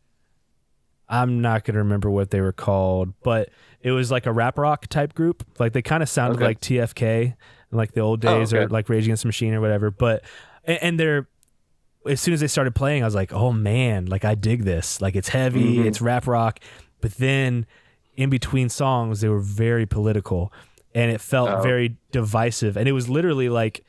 S1: I'm not going to remember what they were called, but it was like a rap rock type group. Like they kind of sounded like TFK in like the old days, or like Rage Against the Machine or whatever. But, and they're, as soon as they started playing, I was like, oh man, like I dig this. Like it's heavy, it's rap rock. But then in between songs, they were very political, and it felt very divisive. And it was literally like,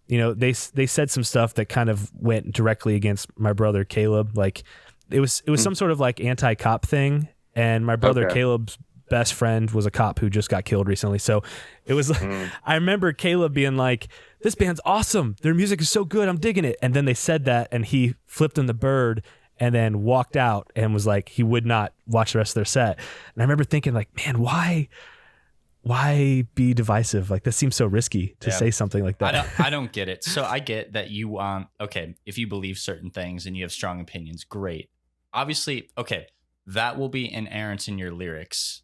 S1: you know, they said some stuff that kind of went directly against my brother Caleb. Like it was some sort of like anti-cop thing, and my brother Caleb's best friend was a cop who just got killed recently. So it was like, I remember Caleb being like, this band's awesome, their music is so good, I'm digging it. And then they said that, and he flipped him the bird and then walked out and was like, he would not watch the rest of their set. And I remember thinking like, man, why be divisive? Like, that seems so risky to say something like that.
S2: I don't get it. So I get that you if you believe certain things and you have strong opinions, great. Obviously, that will be inerrant in your lyrics.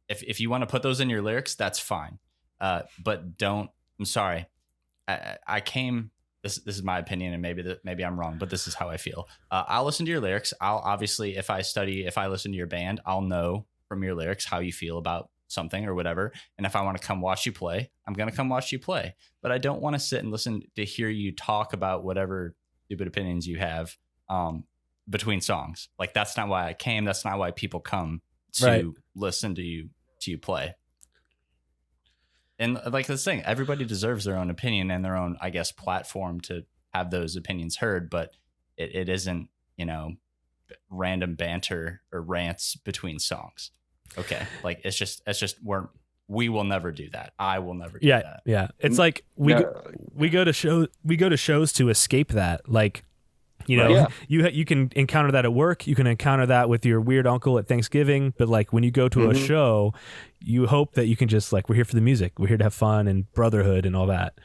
S2: If you want to put those in your lyrics, that's fine. But don't. I'm sorry. I came. This is my opinion, and maybe I'm wrong, but this is how I feel. I'll listen to your lyrics. I'll obviously, if I listen to your band, I'll know from your lyrics how you feel about something or whatever. And if I want to come watch you play, I'm going to come watch you play. But I don't want to sit and listen to hear you talk about whatever stupid opinions you have between songs. Like, that's not why I came. That's not why people come to listen to you play. And like this thing, everybody deserves their own opinion and their own, I guess, platform to have those opinions heard. But it isn't, random banter or rants between songs. Okay. Like, it's just we will never do that. I will never do that.
S1: Yeah. It's like we go to shows to escape that. Like, you can encounter that at work. You can encounter that with your weird uncle at Thanksgiving. But like, when you go to a show, you hope that you can just like, we're here for the music. We're here to have fun and brotherhood and all that.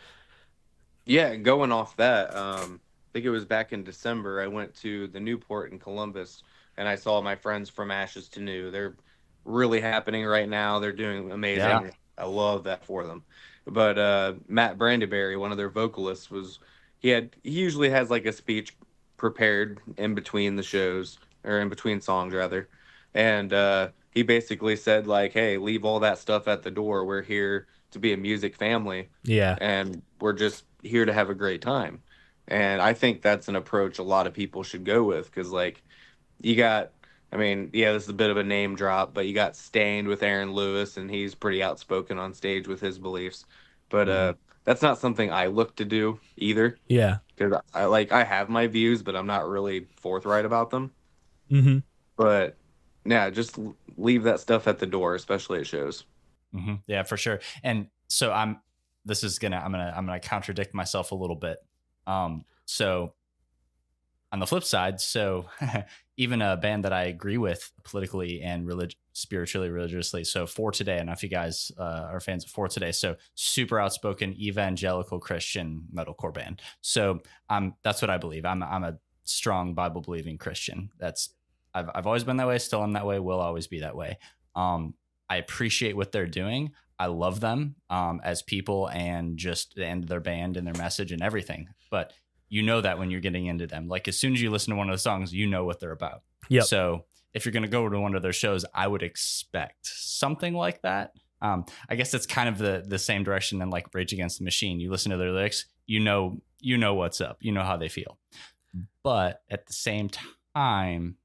S3: Yeah. Going off that, I think it was back in December, I went to the Newport in Columbus, and I saw my friends from Ashes to New. They're really happening right now. They're doing amazing. Yeah. I love that for them. But Matt Brandyberry, one of their vocalists, he usually has like a speech prepared in between the shows, or in between songs rather, and he basically said like, hey, leave all that stuff at the door. We're here to be a music family, and we're just here to have a great time. And I think that's an approach a lot of people should go with, because like, you got, this is a bit of a name drop, but you got Stained with Aaron Lewis, and he's pretty outspoken on stage with his beliefs, but that's not something I look to do either.
S1: Yeah.
S3: Because I have my views, but I'm not really forthright about them.
S1: Mm-hmm.
S3: But yeah, just leave that stuff at the door, especially at shows.
S2: Mm-hmm. Yeah, for sure. And so I'm gonna contradict myself a little bit. So on the flip side, so even a band that I agree with politically and spiritually, religiously. So For Today, I don't know if you guys are fans of For Today. So super outspoken evangelical Christian metalcore band. So that's what I believe. I'm a strong Bible believing Christian. I've always been that way. Still am that way. Will always be that way. I appreciate what they're doing. I love them as people and their band and their message and everything. But you know that when you're getting into them, like as soon as you listen to one of the songs, you know what they're about.
S1: Yep.
S2: So if you're going to go to one of their shows, I would expect something like that. I guess it's kind of the same direction than like Rage Against the Machine. You listen to their lyrics, you know what's up, you know how they feel. But at the same time,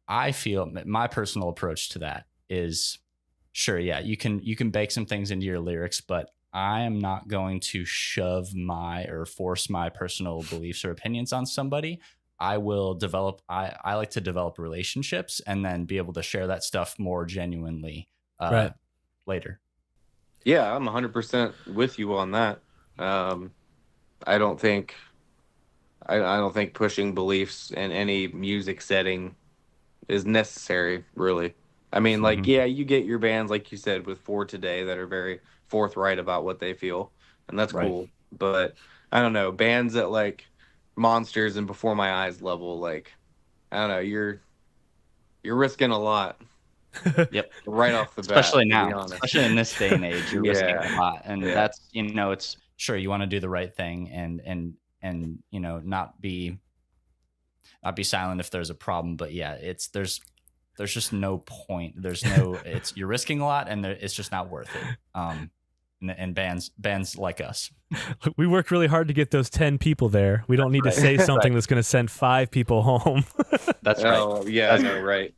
S2: I feel my personal approach to that is, sure, yeah, you can bake some things into your lyrics, but I am not going to shove or force my personal beliefs or opinions on somebody. I will I like to develop relationships and then be able to share that stuff more genuinely later.
S3: Yeah, I'm 100% with you on that. I don't think pushing beliefs in any music setting is necessary, really. Like, yeah, you get your bands, like you said, with For Today that are very forthright about what they feel, and that's cool. But I don't know, bands at like Monsters and Before My Eyes level, like, I don't know, you're risking a lot.
S2: Yep.
S3: Right off the bat.
S2: Especially now, especially in this day and age, you're risking a lot. And that's, it's sure you want to do the right thing and not be silent if there's a problem. But yeah, there's just no point. You're risking a lot, and it's just not worth it. And bands like us,
S1: we worked really hard to get those 10 people there. We don't need to say something that's going to send 5 people home.
S2: That's right.
S3: Oh yeah, no, right.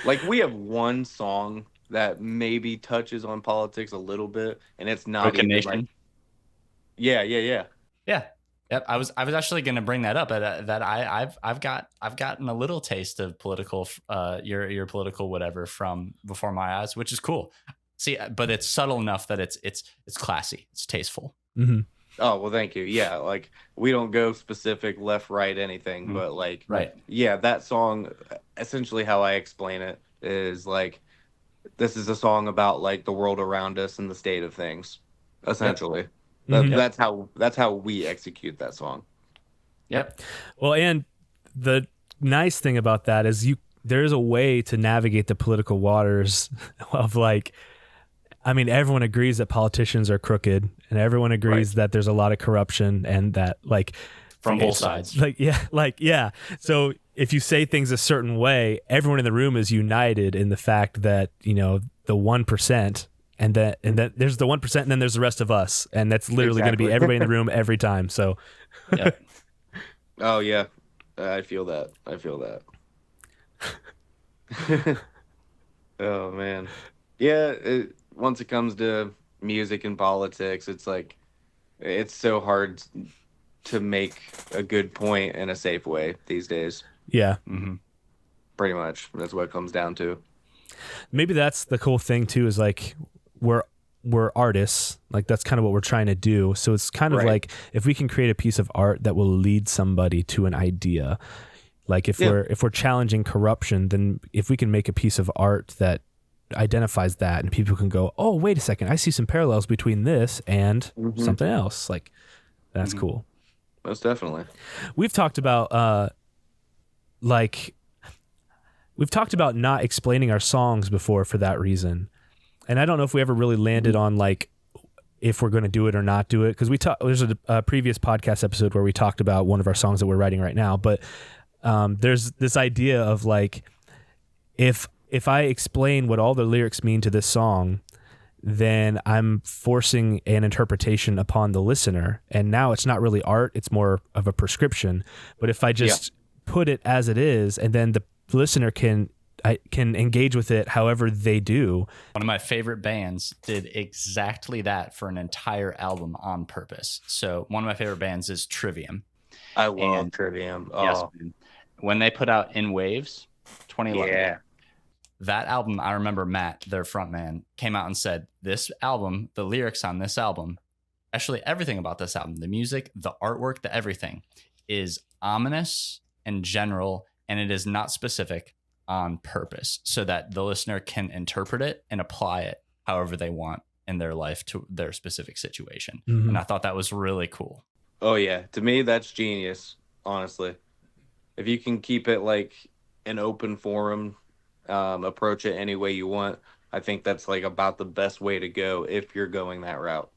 S3: Like, we have one song that maybe touches on politics a little bit, and it's not even like, yeah.
S2: Yep, I was actually going to bring that up. That I've gotten a little taste of political, your political whatever from Before My Eyes, which is cool. See, but it's subtle enough that it's classy, it's tasteful.
S1: Mm-hmm.
S3: Oh well, thank you. Yeah, like, we don't go specific left, right, anything, but like, yeah, that song, essentially how I explain it is like, this is a song about like the world around us and the state of things, essentially. That's how we execute that song.
S2: Yep.
S1: Well, and the nice thing about that is there's a way to navigate the political waters of like, everyone agrees that politicians are crooked, and everyone agrees that there's a lot of corruption, and that like
S2: from both sides.
S1: Yeah. So if you say things a certain way, everyone in the room is united in the fact that, the 1%. And then there's the 1%, and then there's the rest of us, and that's literally going to be everybody in the room every time. So,
S3: Oh yeah, I feel that. I feel that. Oh man, yeah. Once it comes to music and politics, it's like it's so hard to make a good point in a safe way these days.
S1: Yeah.
S2: Mm-hmm.
S3: Pretty much, that's what it comes down to.
S1: Maybe that's the cool thing too, is like we're we're artists, like that's kind of what we're trying to do. So it's kind of
S3: Right.
S1: like if we can create a piece of art that will lead somebody to an idea, like if
S3: Yeah.
S1: we're challenging corruption, then if we can make a piece of art that identifies that and people can go, oh, wait a second, I see some parallels between this and
S3: Hmm.
S1: something else, like that's
S2: Mhm.
S1: cool.
S3: Most definitely.
S1: We've talked about like we've talked about not explaining our songs before for that reason, and I don't know if we ever really landed on like if we're going to do it or not do it, because there's a previous podcast episode where we talked about one of our songs that we're writing right now, but there's this idea of like if I explain what all the lyrics mean to this song, then I'm forcing an interpretation upon the listener, and now it's not really art, it's more of a prescription. But if I just put it as it is, and then the listener can engage with it however they do.
S2: One of my favorite bands did exactly that for an entire album on purpose. So one of my favorite bands is Trivium.
S3: I love
S2: And-
S3: Trivium.
S2: Yes,
S3: Oh,
S2: man. When they put out In Waves 2011,
S3: yeah.
S2: that album, I remember Matt, their frontman, came out and said, this album, the lyrics on this album, actually everything about this album, the music, the artwork, the everything is ominous and general, and it is not specific on purpose so that the listener can interpret it and apply it however they want in their life to their specific situation.
S1: Mhm.
S2: And I thought that was really cool.
S3: Oh yeah. To me, that's genius. Honestly, if you can keep it like an open forum, approach it any way you want, I think that's like about the best way to go if you're going that route.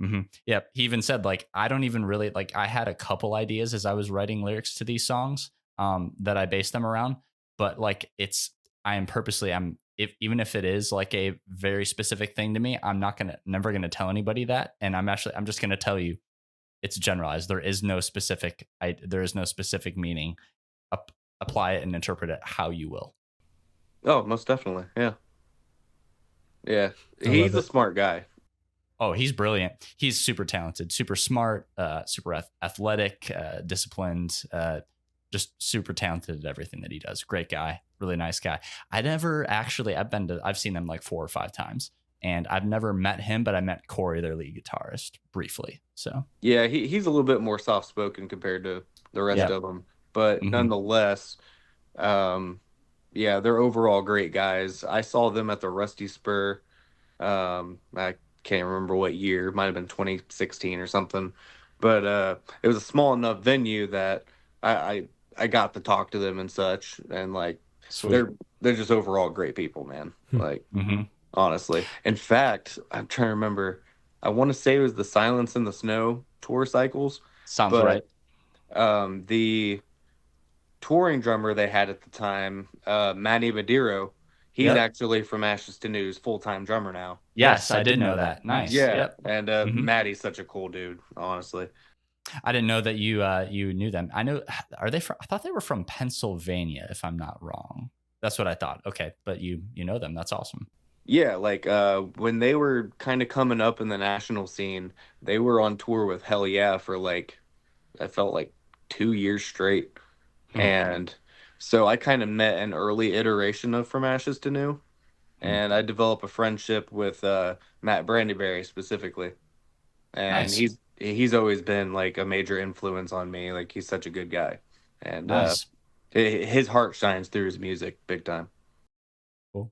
S2: Mm-hmm. Yep. He even said, like, I don't even really like, I had a couple ideas as I was writing lyrics to these songs that I based them around. But like, even if it is like a very specific thing to me, I'm never going to tell anybody that. And I'm just going to tell you it's generalized. There is no specific meaning. Apply it and interpret it how you will.
S3: Oh, most definitely. Yeah. Yeah.
S1: I
S3: He's
S1: love
S3: a
S1: it.
S3: smart guy.
S2: Oh, he's brilliant. He's super talented, super smart, super athletic, disciplined, just super talented at everything that he does. Great guy, really nice guy. I've seen them like 4 or 5 times, and I've never met him, but I met Corey, their lead guitarist, briefly. So
S3: Yeah, he's a little bit more soft spoken compared to the rest
S2: Yep.
S3: of them, but
S2: Mhm.
S3: nonetheless, yeah, they're overall great guys. I saw them at the Rusty Spur. I can't remember what year. It might have been 2016 or something, but it was a small enough venue that I got to talk to them and such, and like
S2: sweet.
S3: they're just overall great people, man. Like
S2: Mhm.
S3: honestly, in fact, I'm trying to remember. I want to say it was the Silence in the Snow tour cycles.
S2: Sounds
S3: But
S2: right.
S3: the touring drummer they had at the time, Manny Madero, he's
S2: Yep.
S3: actually from Ashes to News, full-time drummer now.
S2: Yes, I did know that. Nice.
S3: Yeah,
S2: Yep.
S3: and
S2: Mhm.
S3: Maddie's such a cool dude, honestly.
S2: I didn't know that you knew them. I thought they were from Pennsylvania, if I'm not wrong. That's what I thought. Okay, but you know them. That's awesome.
S3: Yeah, like when they were kind of coming up in the national scene, they were on tour with Hell Yeah for like I felt like 2 years straight.
S2: Hmm.
S3: And so I kind of met an early iteration of From Ashes to New, and I developed a friendship with Matt Brandyberry specifically. And
S2: Nice.
S3: he's always been like a major influence on me. Like he's such a good guy, and
S2: Nice.
S3: his heart shines through his music big time.
S2: Cool.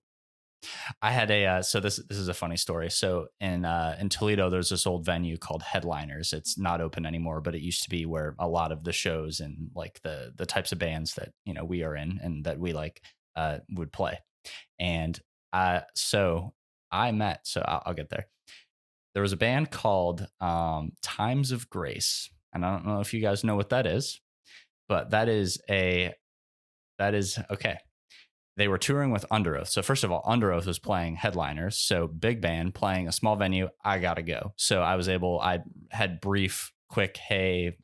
S2: I had so this is a funny story. So in Toledo, there's this old venue called Headliners. It's not open anymore, but it used to be where a lot of the shows and like the types of bands that we are in and that we like would play. And so I'll get there. There was a band called Times of Grace, and I don't know if you guys know what that is, but that is okay. They were touring with Under Oath. So first of all, Under Oath was playing Headliners. So big band playing a small venue. I got to go. So I had brief, quick, hey,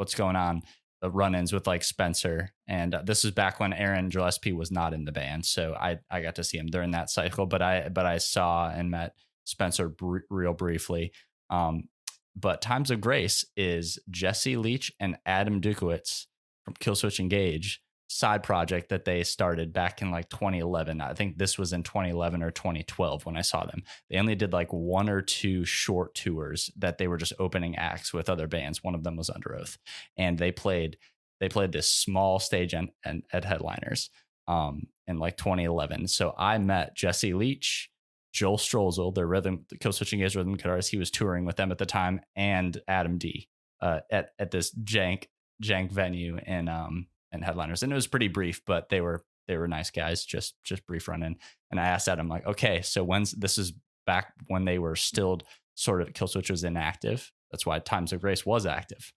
S2: what's going on, the run-ins with like Spencer. And this is back when Aaron Gillespie was not in the band. So I got to see him during that cycle, but I saw and met Spencer real briefly. But Times of Grace is Jesse Leach and Adam Dukowitz from Killswitch Engage side project that they started back in like 2011. I think this was in 2011 or 2012 when I saw them. They only did like 1 or 2 short tours that they were just opening acts with other bands. One of them was Under Oath, and they played this small stage and at Headliners in like 2011. So I met Jesse Leach, Joel Strolzel, their Killswitch Engage rhythm guitarist. He was touring with them at the time, and Adam D at this jank venue and Headliners. And it was pretty brief, but they were nice guys, just brief run in. And I asked Adam, like, okay, so this is back when they were still sort of, Killswitch was inactive. That's why Times of Grace was active.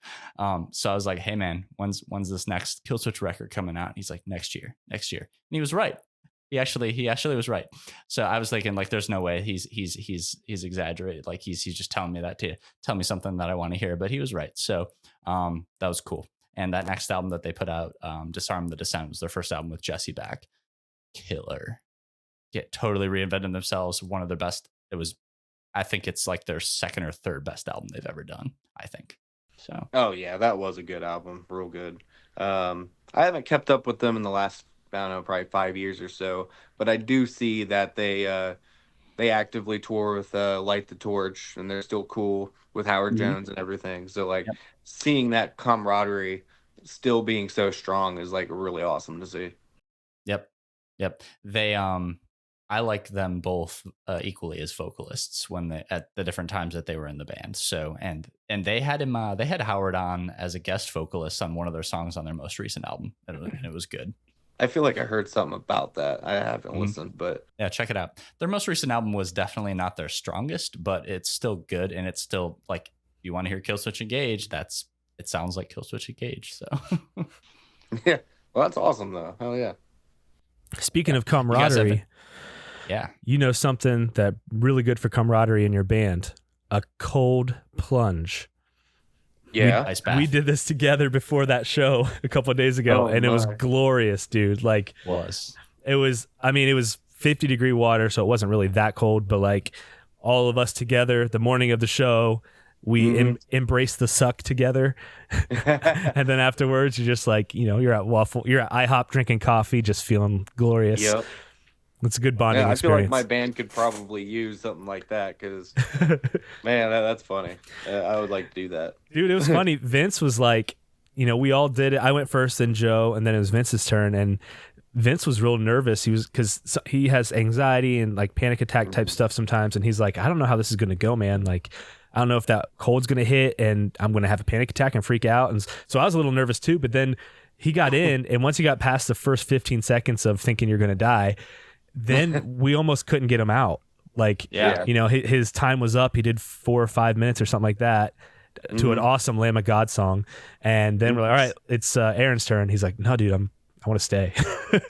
S2: So I was like, hey man, when's this next Killswitch record coming out? And he's like, next year. And he was right. He actually was right. So I was thinking, like, there's no way he's exaggerated. Like he's just telling me that to tell me something that I want to hear, but he was right. So that was cool. And that next album that they put out, Disarm the Descent, was their first album with Jesse back. Killer. Totally reinvented themselves. One of their best. I think it's like their second or third best album they've ever done, I think. So. Oh
S3: yeah, that was a good album. Real good. I haven't kept up with them in the last, I don't know, probably 5 years or so, but I do see that they actively tour with Light the Torch, and they're still cool with Howard Jones and everything. So like seeing that camaraderie still being so strong is like really awesome to see.
S2: Yep. They I like them both equally as vocalists at the different times that they were in the band. So and they had him they had Howard on as a guest vocalist on one of their songs on their most recent album, and it was good.
S3: I feel like I heard something about that. I haven't listened, but
S2: yeah, check it out. Their most recent album was definitely not their strongest, but it's still good, and it's still like, if you want to hear Killswitch Engage, it sounds like Killswitch Engage. So
S3: yeah, well, that's awesome though. Hell yeah.
S1: Speaking of camaraderie, you know something that really good for camaraderie in your band: a cold plunge.
S3: Yeah,
S1: we did this together before that show a couple of days ago, and it was glorious, dude. Like, it was 50-degree water, so it wasn't really that cold, but like all of us together the morning of the show, we embraced the suck together. And then afterwards, you're just like, you're at IHOP drinking coffee, just feeling glorious. Yep. It's a good bonding experience.
S3: I feel like my band could probably use something like that, because, man, that's funny. I would like to do that.
S1: Dude, it was funny. Vince was like, we all did it. I went first, then Joe, and then it was Vince's turn. And Vince was real nervous. Because he has anxiety and like panic attack type stuff sometimes. And he's like, I don't know how this is going to go, man. Like, I don't know if that cold's going to hit and I'm going to have a panic attack and freak out. And so I was a little nervous too. But then he got in, and once he got past the first 15 seconds of thinking you're going to die, then we almost couldn't get him out. Like, his time was up. He did 4 or 5 minutes or something like that to an awesome Lamb of God song. And then we're like, all right, it's Aaron's turn. He's like, no, dude, I want to stay. So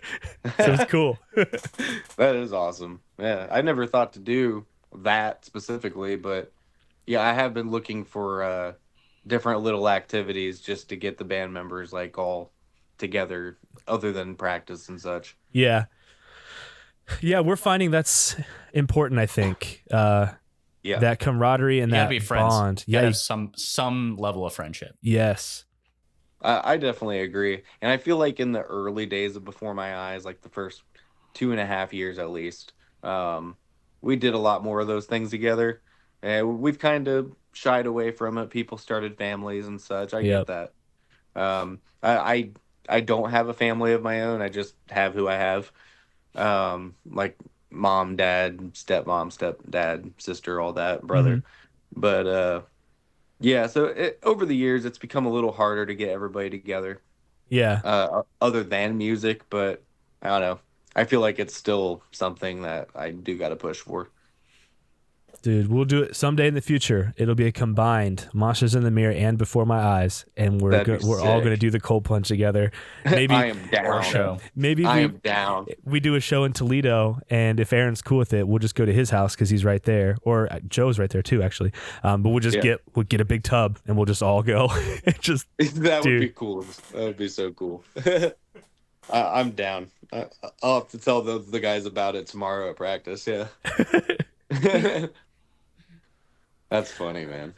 S1: it's cool.
S3: That is awesome. Yeah, I never thought to do that specifically, but yeah, I have been looking for different little activities just to get the band members like all together other than practice and such.
S1: Yeah. Yeah, we're finding that's important, I think. That camaraderie and that bond.
S2: Yeah, some level of friendship.
S1: Yes.
S3: I definitely agree. And I feel like in the early days of Before My Eyes, like the first 2.5 years at least, we did a lot more of those things together. And we've kind of shied away from it. People started families and such. I get that. I don't have a family of my own. I just have who I have. Like mom, dad, stepmom, stepdad, sister, all that, brother. But so over the years it's become a little harder to get everybody together. Other than music, but I don't know, I feel like it's still something that I do got to push for.
S1: Dude, we'll do it someday in the future. It'll be a combined Monsters in the Mirror and Before My Eyes, and we're all going to do the cold plunge together. Maybe
S3: I am down.
S1: Maybe
S3: I am down.
S1: We do a show in Toledo, and if Aaron's cool with it, we'll just go to his house because he's right there, or Joe's right there too, actually. But we'll just get a big tub, and we'll just all go. Just
S3: that would be cool. That would be so cool. I'm down. I'll have to tell the guys about it tomorrow at practice. Yeah. That's funny, man.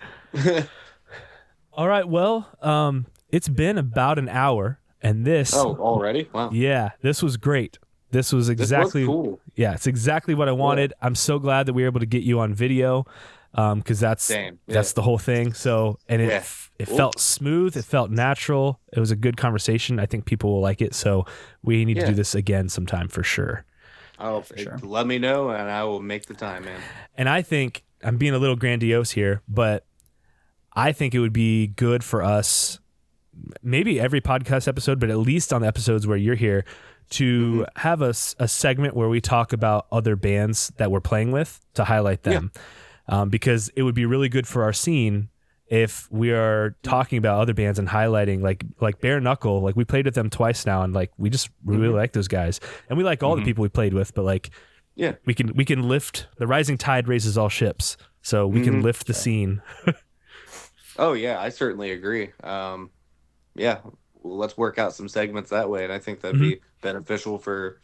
S1: All right. Well, it's been about an hour, and this.
S3: Oh, already? Wow.
S1: Yeah, this was great. This was exactly.
S3: This was cool.
S1: Yeah, it's exactly what I wanted. Yeah. I'm so glad that we were able to get you on video, because that's the whole thing. So, and it felt smooth. It felt natural. It was a good conversation. I think people will like it. So we need to do this again sometime for sure.
S3: Oh, for sure. Let me know, and I will make the time, man.
S1: And I think I'm being a little grandiose here, but I think it would be good for us, maybe every podcast episode, but at least on the episodes where you're here, to have a segment where we talk about other bands that we're playing with to highlight them. Because it would be really good for our scene if we are talking about other bands and highlighting like Bare Knuckle. Like, we played with them twice now, and like we just really like those guys, and we like all the people we played with, but like we can lift, the rising tide raises all ships, so we can lift the scene.
S3: Oh yeah, I certainly agree. Let's work out some segments that way, and I think that'd be beneficial for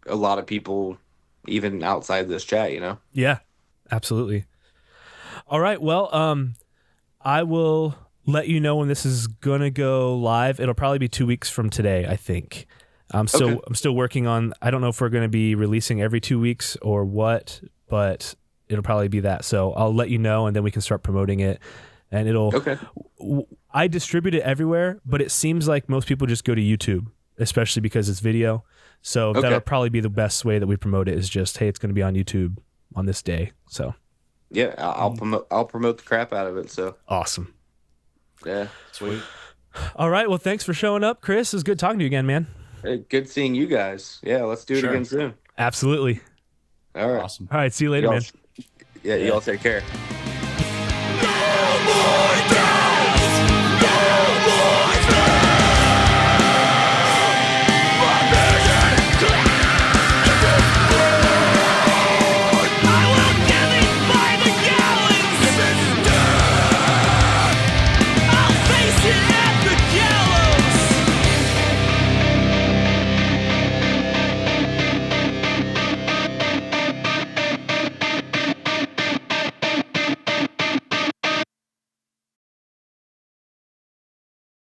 S3: a lot of people, even outside this chat, you know?
S1: Yeah, absolutely. All right, well, I will let you know when this is gonna go live. It'll probably be 2 weeks from today, I think. I'm still working on. I don't know if we're gonna be releasing every 2 weeks or what, but it'll probably be that. So I'll let you know, and then we can start promoting it. And it'll. I distribute it everywhere, but it seems like most people just go to YouTube, especially because it's video. So that'll probably be the best way that we promote it. Is just, hey, it's gonna be on YouTube on this day. So.
S3: Yeah, I'll promote the crap out of it. So
S1: awesome.
S3: Yeah,
S2: sweet.
S1: All right. Well, thanks for showing up, Chris. It was good talking to you again, man.
S3: Hey, good seeing you guys. Yeah, let's do it again soon.
S1: Absolutely.
S3: All right.
S2: Awesome.
S1: All right. See you later, man.
S3: Y'all take care.